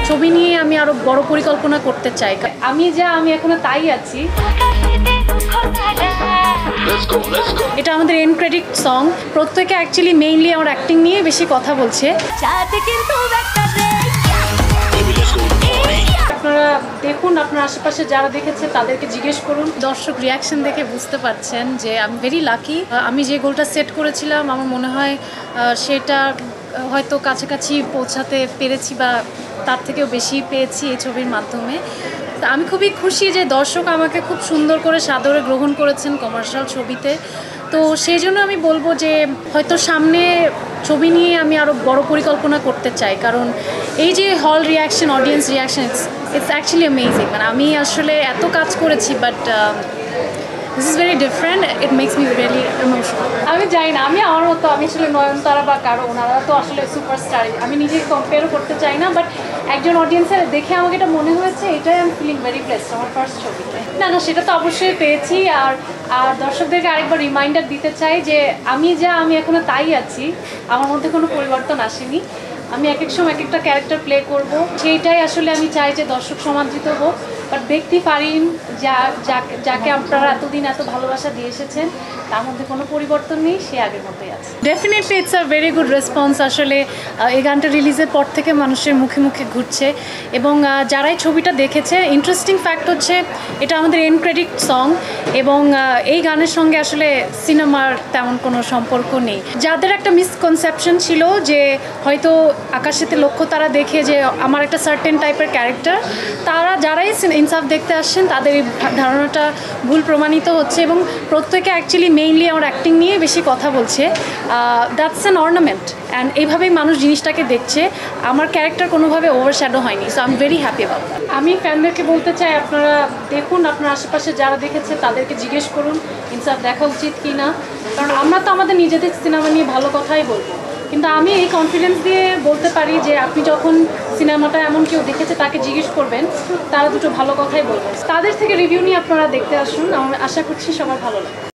ছবি নিয়ে আমি আরো বড় পরিকল্পনা করতে চাই। আমি এখনো তাই আছি। এটা আমাদের এন্ড ক্রেডিট সং। প্রত্যেকে অ্যাকচুয়ালি মেইনলি আমার অ্যাক্টিং নিয়ে বেশি কথা বলছে। আপনারা দেখুন, আপনার আশেপাশে যারা দেখেছে তাদেরকে জিজ্ঞেস করুন। দর্শক রিয়াকশন দেখে বুঝতে পারছেন যে আমি ভেরি লাকি। আমি যে গোলটা সেট করেছিলাম আমার মনে হয় সেটা হয়তো কাছাকাছি পৌঁছাতে পেরেছি বা তার থেকেও বেশি পেয়েছি এই ছবির মাধ্যমে। আমি খুবই খুশি যে দর্শক আমাকে খুব সুন্দর করে সাদরে গ্রহণ করেছেন কমার্শিয়াল ছবিতে। তো সেই জন্য আমি বলবো যে হয়তো সামনে ছবি নিয়ে আমি আরও বড় পরিকল্পনা করতে চাই, কারণ এই যে হল reaction, audience reaction, it's actually amazing. মানে আমি আসলে এত কাজ করেছি, but this is very different. It makes me really emotional. আমি জানি না, আমি আমার মতো, আমি আসলে নয়নতারা বা কারো, ওনারা তো আসলে সুপারস্টার। আমি নিজেকে কম্পেয়ারও করতে চাই না, বাট একজন অডিয়েন্সের দেখে আমাকে এটা মনে হয়েছে, এটাই আমি ফিলিং ভেরি ব্লেসড আমার ফার্স্ট ছবিতে। না, সেটা তো অবশ্যই পেয়েছি। আর দর্শকদেরকে আরেকবার রিমাইন্ডার দিতে চাই যে আমি এখনো তাই আছি। আমার মধ্যে কোনো পরিবর্তন আসেনি। আমি এক এক সময় এক একটা ক্যারেক্টার প্লে করব, সেইটাই আসলে আমি চাই যে দর্শক সমাদৃত হোক। বাট দেখতে পারিন যাকে আপনারা এতদিন এত ভালোবাসা দিয়ে এসেছেন, তার মধ্যে কোনো পরিবর্তন নেই, সে আগের মতোই আছে। Definitely it's a very good response. আসলে এই গানটা রিলিজের পর থেকে মানুষের মুখে মুখে ঘুরছে, এবং যারাই ছবিটা দেখেছে, ইন্টারেস্টিং ফ্যাক্ট হচ্ছে এটা আমাদের এন্ড ক্রেডিট সং, এবং এই গানের সঙ্গে আসলে সিনেমার তেমন কোনো সম্পর্ক নেই। যাদের একটা মিসকনসেপশন ছিল যে হয়তো আকাশেতে লক্ষ্য তারা দেখে যে আমার একটা সার্টেন টাইপের ক্যারেক্টার, যারাই ইনসাফ দেখতে আসছেন তাদের এই ধারণাটা ভুল প্রমাণিত হচ্ছে, এবং প্রত্যেকে অ্যাকচুয়ালি মেইনলি আমার অ্যাক্টিং নিয়ে বেশি কথা বলছে। দ্যাটস অ্যান অর্নামেন্ট, অ্যান্ড এইভাবেই মানুষ জিনিসটাকে দেখছে। আমার ক্যারেক্টার কোনোভাবে ওভারশ্যাডো হয়নি, so I am very happy about that. আমি ফ্যানদেরকে বলতে চাই, আপনারা দেখুন, আপনার আশেপাশে যারা দেখেছে তাদেরকে জিজ্ঞেস করুন ইনসাফ দেখা উচিত কি না, কারণ আমরা তো আমাদের নিজেদের সিনেমা নিয়ে ভালো কথাই বলবো, কিন্তু আমি এই কনফিডেন্স দিয়ে বলতে পারি যে আপনি যখন সিনেমাটা এমন কেউ দেখেছে তাকে জিজ্ঞেস করবেন, তারা দুটো ভালো কথাই বলবেন। তাদের থেকে রিভিউ নিয়ে আপনারা দেখতে আসুন। আমি আশা করছি সবার ভালো লাগবে।